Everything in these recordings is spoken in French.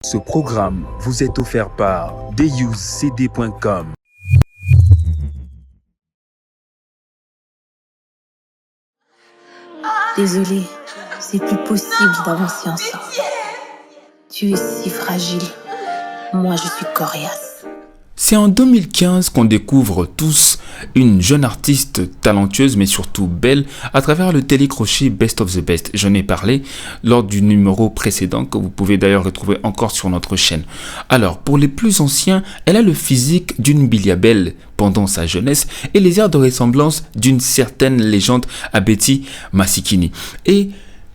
Ce programme vous est offert par deusecd.com. Désolée, c'est plus possible d'avancer ensemble. Tu es si fragile. Moi, je suis coriace. C'est en 2015 qu'on découvre tous une jeune artiste talentueuse mais surtout belle à travers le télécrochet Best of the Best. J'en ai parlé lors du numéro précédent que vous pouvez d'ailleurs retrouver encore sur notre chaîne. Alors, pour les plus anciens, elle a le physique d'une Billie Bell pendant sa jeunesse et les airs de ressemblance d'une certaine légende à Betty Masikini. Et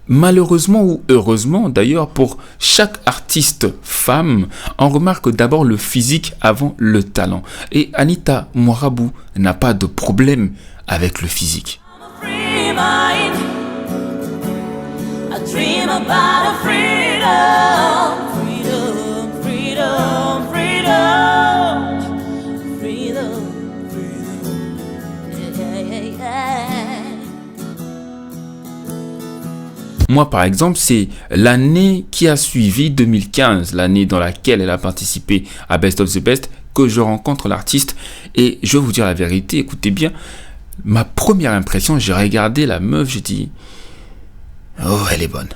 malheureusement ou heureusement d'ailleurs, pour chaque artiste femme, on remarque d'abord le physique avant le talent. Et Anita Mwarabu n'a pas de problème avec le physique. Moi, par exemple, c'est l'année qui a suivi 2015, l'année dans laquelle elle a participé à Best of the Best, que je rencontre l'artiste. Et je vais vous dire la vérité, écoutez bien, ma première impression, j'ai regardé la meuf, j'ai dit, oh, elle est bonne.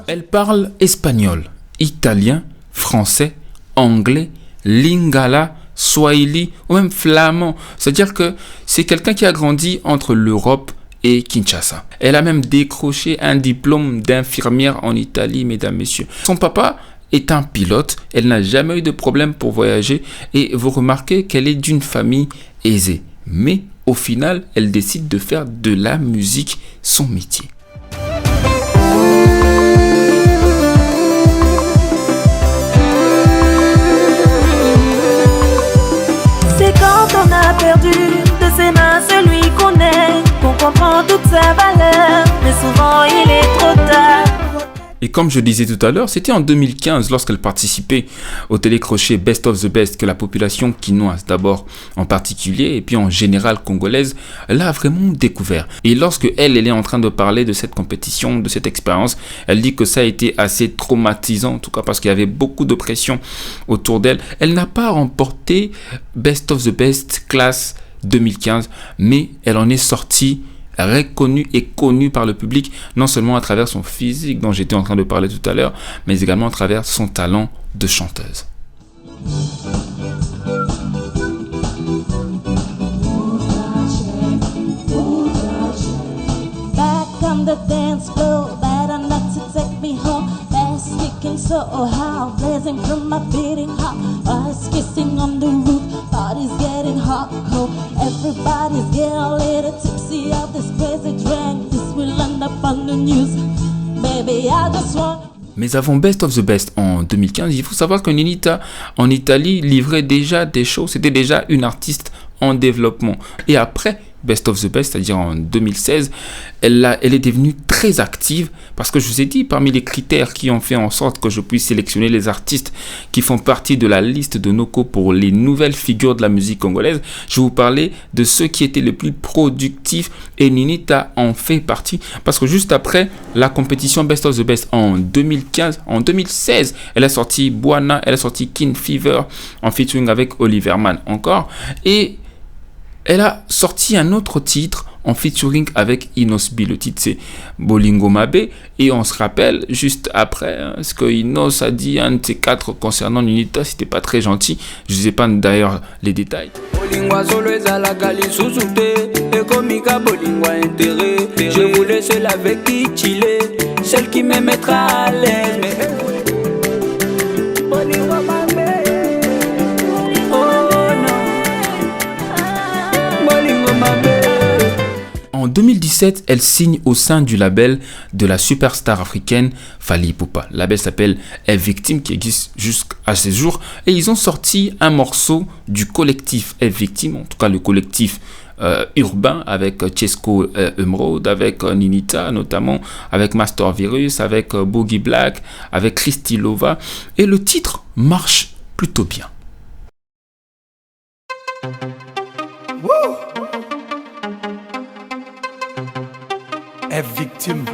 Elle parle espagnol, italien, français, anglais, lingala, swahili ou même flamand. C'est-à-dire que c'est quelqu'un qui a grandi entre l'Europe et Kinshasa. Elle a même décroché un diplôme d'infirmière en Italie, mesdames, messieurs. Son papa est un pilote. Elle n'a jamais eu de problème pour voyager et vous remarquez qu'elle est d'une famille aisée. Mais au final, elle décide de faire de la musique son métier. On a perdu de ses mains celui qu'on aime, qu'on comprend toute sa valeur, mais souvent il est trop tard. Et comme je disais tout à l'heure, c'était en 2015 lorsqu'elle participait au télécrochet Best of the Best que la population quinoise d'abord en particulier et puis en général congolaise l'a vraiment découvert. Et lorsque elle est en train de parler de cette compétition, de cette expérience, elle dit que ça a été assez traumatisant, en tout cas parce qu'il y avait beaucoup de pression autour d'elle. Elle n'a pas remporté Best of the Best classe 2015, mais elle en est sortie reconnue et connue par le public, non seulement à travers son physique dont j'étais en train de parler tout à l'heure, mais également à travers son talent de chanteuse. Back on the dance floor, better not to take me home. Ass kicking so hard, blazing from my beating heart. Us kissing on the roof, party's getting hot, cold. Everybody's getting a little tipsy of this crazy drink. This will end up on the news. Baby, I just want. Mais avant Best of the Best en 2015, il faut savoir que Ninita en Italie livrait déjà des shows, c'était déjà une artiste en développement. Et après Best of the Best, c'est-à-dire en 2016, elle est devenue très active parce que je vous ai dit, parmi les critères qui ont fait en sorte que je puisse sélectionner les artistes qui font partie de la liste de Noko pour les nouvelles figures de la musique congolaise, je vous parlais de ceux qui étaient les plus productifs et Ninita en fait partie parce que juste après la compétition Best of the Best en 2016, elle a sorti Bwana, elle a sorti King Fever en featuring avec Oliver Mann encore et elle a sorti un autre titre en featuring avec Inos B. Le titre c'est Bolingo Mabe. Et on se rappelle juste après ce que Inos a dit, un de ces quatre concernant Ninita, c'était pas très gentil. Je ne sais pas d'ailleurs les détails. Je voulais celle avec qui chiller, celle qui me mettra à l'aise. En 2017, elle signe au sein du label de la superstar africaine Fally Ipupa. Le label s'appelle F Victim qui existe jusqu'à ce jour et ils ont sorti un morceau du collectif F Victim, en tout cas le collectif urbain avec Chesco Emerald, avec Ninita notamment, avec Master Virus, avec Boogie Black, avec Christy Lova et le titre marche plutôt bien. est victime.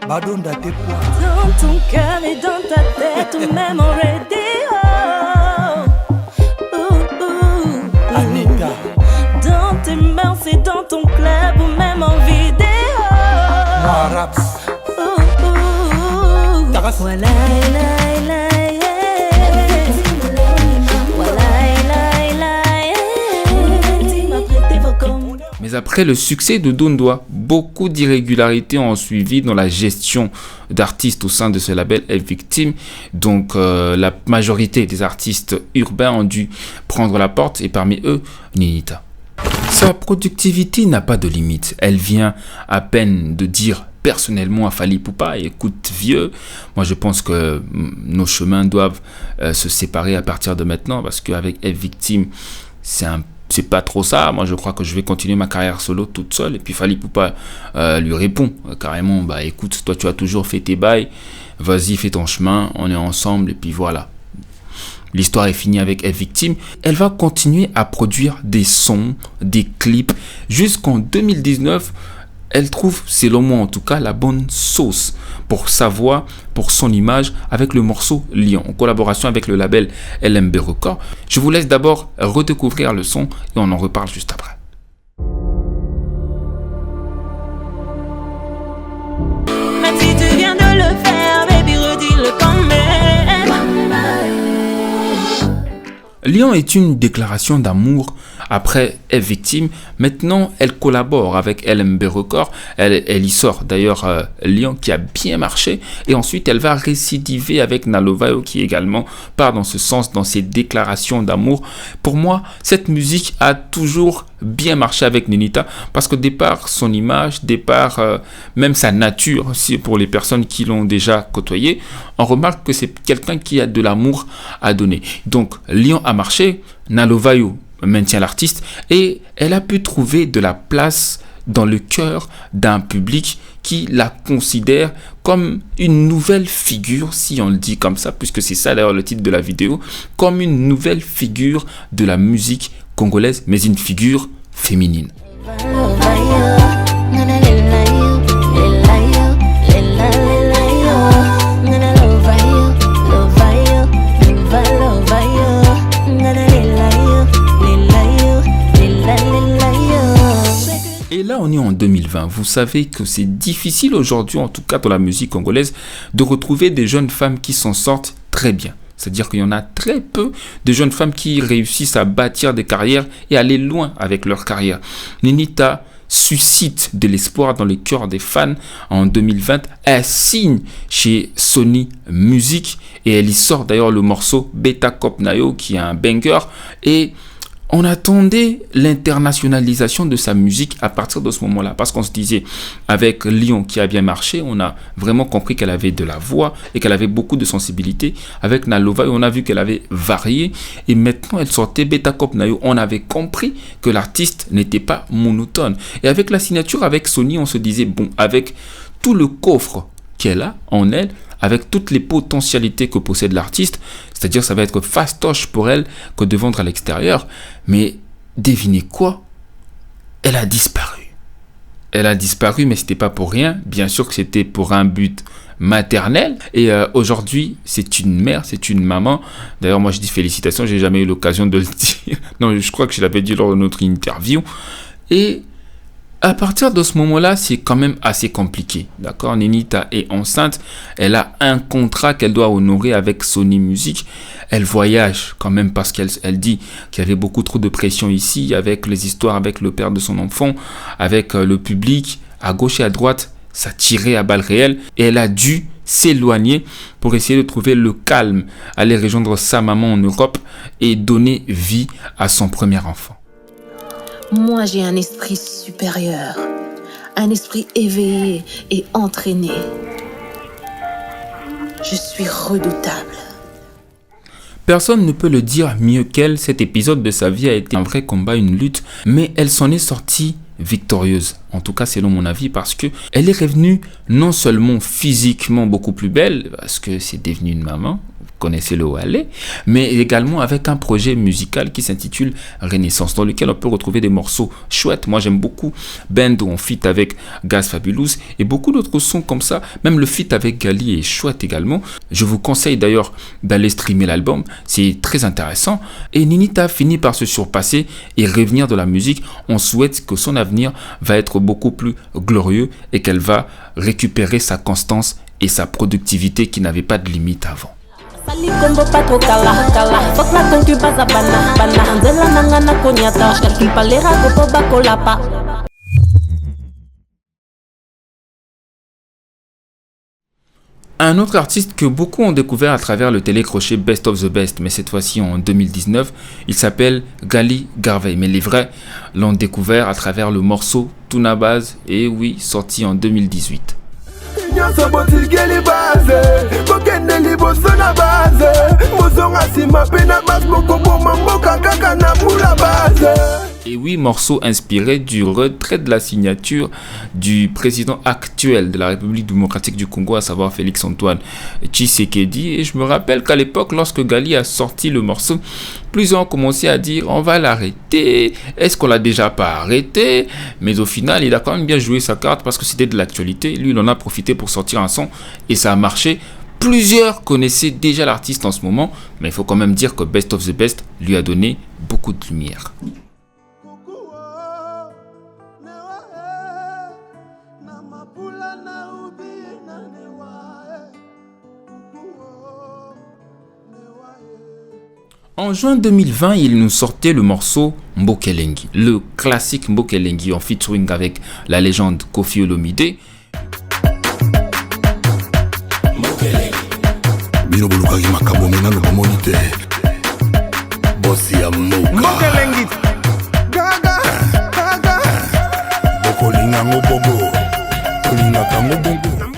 Badonda tes poids. Dans ton cœur et dans ta tête, ou même en radio. Anita. Dans tes mains, c'est dans ton club, ou même en vidéo. Moi, Raps. Taras. Voilà, Mais après le succès de Dondoa, beaucoup d'irrégularités ont suivi dans la gestion d'artistes au sein de ce label est victime. Donc la majorité des artistes urbains ont dû prendre la porte et parmi eux, Ninita. Sa productivité n'a pas de limite. Elle vient à peine de dire personnellement à Fally Ipupa, écoute vieux, moi je pense que nos chemins doivent se séparer à partir de maintenant parce qu'avec Est Victime, c'est pas trop ça. Moi je crois que je vais continuer ma carrière solo toute seule. Et puis Fally Ipupa lui répond carrément, bah écoute, toi tu as toujours fait tes bails, vas-y fais ton chemin, on est ensemble et puis voilà. L'histoire est finie avec Est Victime. Elle va continuer à produire des sons, des clips jusqu'en 2019. Elle trouve, selon moi en tout cas, la bonne sauce pour sa voix, pour son image, avec le morceau Lion, en collaboration avec le label LMB Records. Je vous laisse d'abord redécouvrir le son et on en reparle juste après. Même si tu viens de le faire, baby, redis-le quand même. Lion est une déclaration d'amour. Après Est Victime, maintenant elle collabore avec LMB Records, elle y sort d'ailleurs Lion qui a bien marché et ensuite elle va récidiver avec Nalovayo qui également part dans ce sens dans ses déclarations d'amour. Pour moi cette musique a toujours bien marché avec Ninita parce que départ son image, départ même sa nature aussi pour les personnes qui l'ont déjà côtoyé, on remarque que c'est quelqu'un qui a de l'amour à donner. Donc Lion a marché, Nalovayo maintient l'artiste et elle a pu trouver de la place dans le cœur d'un public qui la considère comme une nouvelle figure, si on le dit comme ça, puisque c'est ça d'ailleurs le titre de la vidéo, comme une nouvelle figure de la musique congolaise, mais une figure féminine. Et là, on est en 2020. Vous savez que c'est difficile aujourd'hui, en tout cas dans la musique congolaise, de retrouver des jeunes femmes qui s'en sortent très bien. C'est-à-dire qu'il y en a très peu de jeunes femmes qui réussissent à bâtir des carrières et aller loin avec leur carrière. Ninita suscite de l'espoir dans les cœurs des fans en 2020. Elle signe chez Sony Music et elle y sort d'ailleurs le morceau Beta Cop Nayo qui est un banger et on attendait l'internationalisation de sa musique à partir de ce moment-là. Parce qu'on se disait, avec Lion qui a bien marché, on a vraiment compris qu'elle avait de la voix et qu'elle avait beaucoup de sensibilité. Avec Nalova, on a vu qu'elle avait varié. Et maintenant, elle sortait Beta Cop Nayo. On avait compris que l'artiste n'était pas monotone. Et avec la signature avec Sony, on se disait, bon, avec tout le coffre qu'elle a en elle, avec toutes les potentialités que possède l'artiste, c'est-à-dire ça va être fastoche pour elle que de vendre à l'extérieur. Mais devinez quoi? Elle a disparu. Elle a disparu, mais c'était pas pour rien. Bien sûr que c'était pour un but maternel. Et aujourd'hui, c'est une mère, c'est une maman. D'ailleurs, moi je dis félicitations, j'ai jamais eu l'occasion de le dire. Non, je crois que je l'avais dit lors de notre interview. Et à partir de ce moment-là, c'est quand même assez compliqué, d'accord? Ninita est enceinte, elle a un contrat qu'elle doit honorer avec Sony Music. Elle voyage quand même parce qu'elle dit qu'il y avait beaucoup trop de pression ici, avec les histoires avec le père de son enfant, avec le public, à gauche et à droite, ça tirait à balles réelles. Et elle a dû s'éloigner pour essayer de trouver le calme, aller rejoindre sa maman en Europe et donner vie à son premier enfant. Moi, j'ai un esprit supérieur, un esprit éveillé et entraîné. Je suis redoutable. Personne ne peut le dire mieux qu'elle. Cet épisode de sa vie a été un vrai combat, une lutte, mais elle s'en est sortie victorieuse. En tout cas, selon mon avis, parce que elle est revenue non seulement physiquement beaucoup plus belle, parce que c'est devenu une maman, connaissez le Wale, mais également avec un projet musical qui s'intitule Renaissance, dans lequel on peut retrouver des morceaux chouettes. Moi j'aime beaucoup Band où on feat avec Gaz Fabulous et beaucoup d'autres sons comme ça. Même le feat avec Gali est chouette également. Je vous conseille d'ailleurs d'aller streamer l'album, c'est très intéressant. Et Ninita finit par se surpasser et revenir de la musique. On souhaite que son avenir va être beaucoup plus glorieux et qu'elle va récupérer sa constance et sa productivité qui n'avait pas de limite avant. Un autre artiste que beaucoup ont découvert à travers le télécrochet Best of the Best, mais cette fois-ci en 2019, il s'appelle Gali Garvey. Mais les vrais l'ont découvert à travers le morceau Tuna Base, et oui, sorti en 2018. Et oui, morceau inspiré du retrait de la signature du président actuel de la République démocratique du Congo, à savoir Félix-Antoine Tshisekedi. Et je me rappelle qu'à l'époque, lorsque Gali a sorti le morceau, plusieurs ont commencé à dire on va l'arrêter, est-ce qu'on l'a déjà pas arrêté? Mais au final, il a quand même bien joué sa carte parce que c'était de l'actualité. Lui, il en a profité pour sortir un son et ça a marché. Plusieurs connaissaient déjà l'artiste en ce moment, mais il faut quand même dire que Best of the Best lui a donné beaucoup de lumière. En juin 2020, il nous sortait le morceau Mbokelengi, le classique Mbokelengi en featuring avec la légende Koffi Olomide.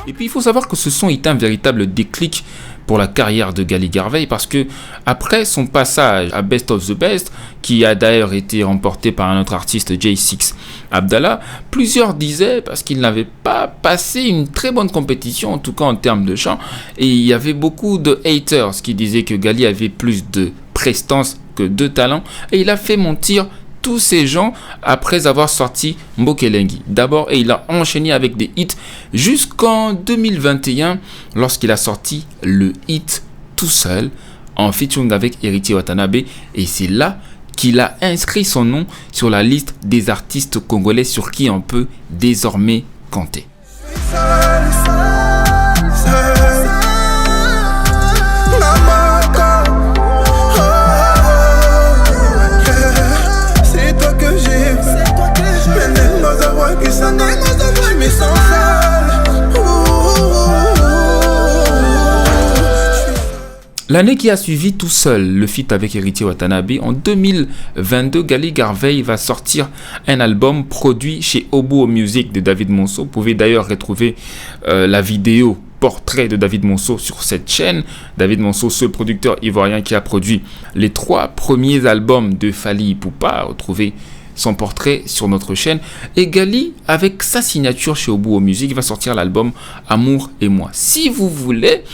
Et puis il faut savoir que ce son est un véritable déclic pour la carrière de Gali Garvey parce que après son passage à Best of the Best, qui a d'ailleurs été remporté par un autre artiste, J6 Abdallah, plusieurs disaient parce qu'il n'avait pas passé une très bonne compétition, en tout cas en termes de chant, et il y avait beaucoup de haters qui disaient que Gali avait plus de prestance que de talent, et il a fait mentir tous ces gens après avoir sorti Mbokelengi. D'abord, et il a enchaîné avec des hits jusqu'en 2021 lorsqu'il a sorti le hit Tout Seul en featuring avec Héritier Watanabe, et c'est là qu'il a inscrit son nom sur la liste des artistes congolais sur qui on peut désormais compter. L'année qui a suivi Tout Seul, le feat avec Héritier Watanabe, en 2022, Gali Garvey va sortir un album produit chez Obuo Music de David Monceau. Vous pouvez d'ailleurs retrouver la vidéo portrait de David Monceau sur cette chaîne. David Monceau, ce producteur ivoirien qui a produit les 3 premiers albums de Fally Ipupa, retrouvez son portrait sur notre chaîne. Et Gali, avec sa signature chez Obuo Music, va sortir l'album Amour et moi. Si vous voulez,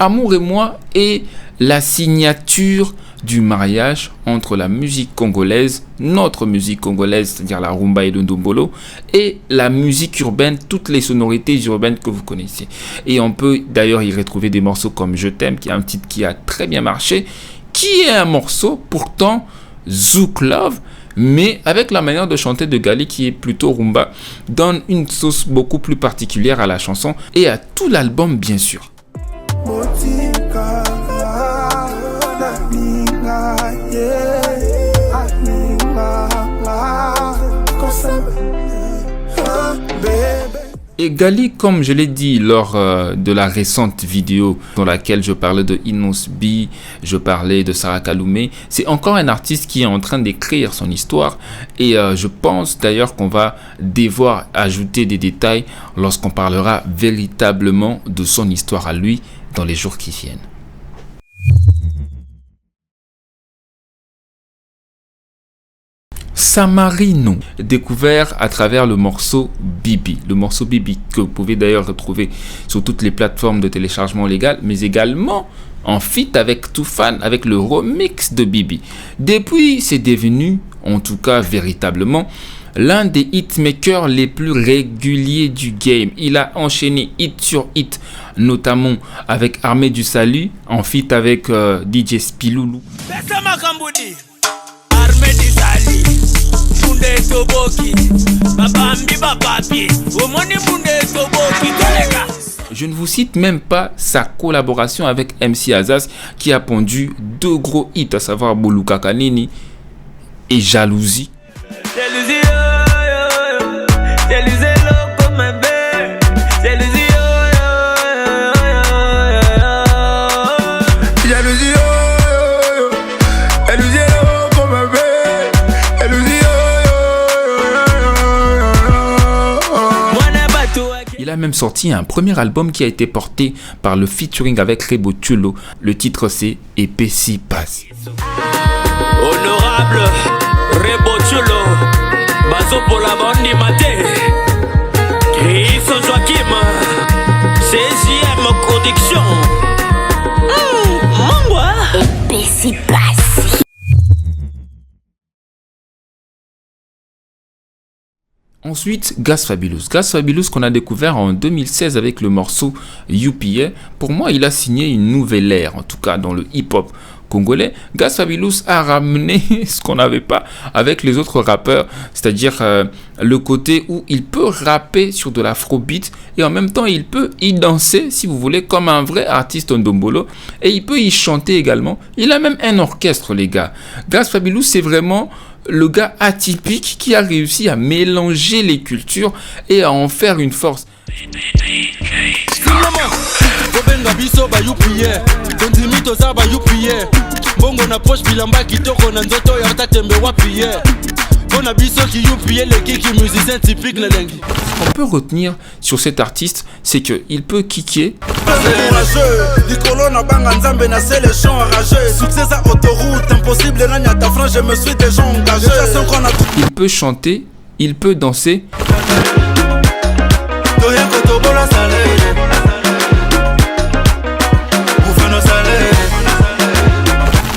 Amour et moi est la signature du mariage entre la musique congolaise, notre musique congolaise, c'est-à-dire la rumba et le ndombolo, et la musique urbaine, toutes les sonorités urbaines que vous connaissez. Et on peut d'ailleurs y retrouver des morceaux comme Je t'aime, qui est un titre qui a très bien marché, qui est un morceau pourtant Zouk Love, mais avec la manière de chanter de Gali qui est plutôt rumba, donne une sauce beaucoup plus particulière à la chanson et à tout l'album bien sûr. Et Gali, comme je l'ai dit lors de la récente vidéo dans laquelle je parlais de Inos B, je parlais de Sarah Kaloumé, c'est encore un artiste qui est en train d'écrire son histoire et je pense d'ailleurs qu'on va devoir ajouter des détails lorsqu'on parlera véritablement de son histoire à lui dans les jours qui viennent. Samarino, découvert à travers le morceau Bibi. Le morceau Bibi que vous pouvez d'ailleurs retrouver sur toutes les plateformes de téléchargement légal, mais également en feat avec Toufan, avec le remix de Bibi. Depuis, c'est devenu, en tout cas véritablement, l'un des hitmakers les plus réguliers du game. Il a enchaîné hit sur hit, notamment avec Armée du Salut, en feat avec DJ Spiloulou. Je ne vous cite même pas sa collaboration avec MC Azaz qui a pondu 2 gros hits, à savoir Boluka Kanini et Jalousie. Il a même sorti un premier album qui a été porté par le featuring avec Rebo Chulo. Le titre c'est Épée si passe. Honorable Rebo Chulo, Bazo pour la bande maté. Christo Joachim, CJM Production. Mangwa. Épée si passe. Ensuite, Gaz Fabulous. Gaz Fabulous qu'on a découvert en 2016 avec le morceau UPA. Pour moi, il a signé une nouvelle ère, en tout cas dans le hip-hop congolais. Gaz Fabulous a ramené ce qu'on n'avait pas avec les autres rappeurs, c'est-à-dire le côté où il peut rapper sur de l'afrobeat et en même temps il peut y danser, si vous voulez, comme un vrai artiste ndombolo, et il peut y chanter également. Il a même un orchestre, les gars. Gaz Fabulous, c'est vraiment le gars atypique qui a réussi à mélanger les cultures et à en faire une force. Ce qu'on peut retenir sur cet artiste, c'est qu'il peut kicker. Il peut chanter, il peut danser.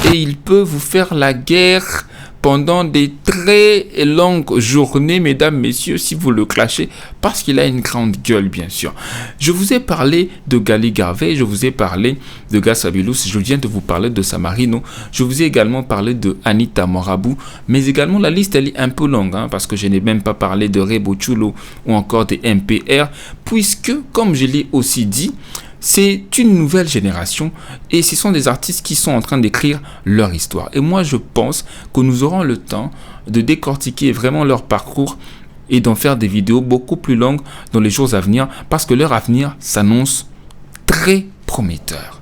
Et il peut vous faire la guerre pendant des très longues journées, mesdames, messieurs, si vous le clashez, parce qu'il a une grande gueule, bien sûr. Je vous ai parlé de Gali Garvey, je vous ai parlé de Gaz Fabulous, je viens de vous parler de Samarino, je vous ai également parlé de Anita Morabou, mais également la liste, elle est un peu longue, parce que je n'ai même pas parlé de Rebo Chulo ou encore des MPR, puisque, comme je l'ai aussi dit, c'est une nouvelle génération et ce sont des artistes qui sont en train d'écrire leur histoire. Et moi, je pense que nous aurons le temps de décortiquer vraiment leur parcours et d'en faire des vidéos beaucoup plus longues dans les jours à venir parce que leur avenir s'annonce très prometteur.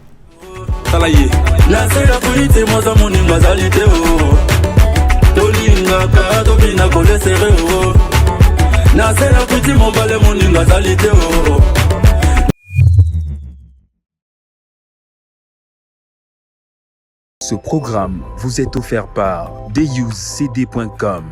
Ce programme vous est offert par deusecd.com.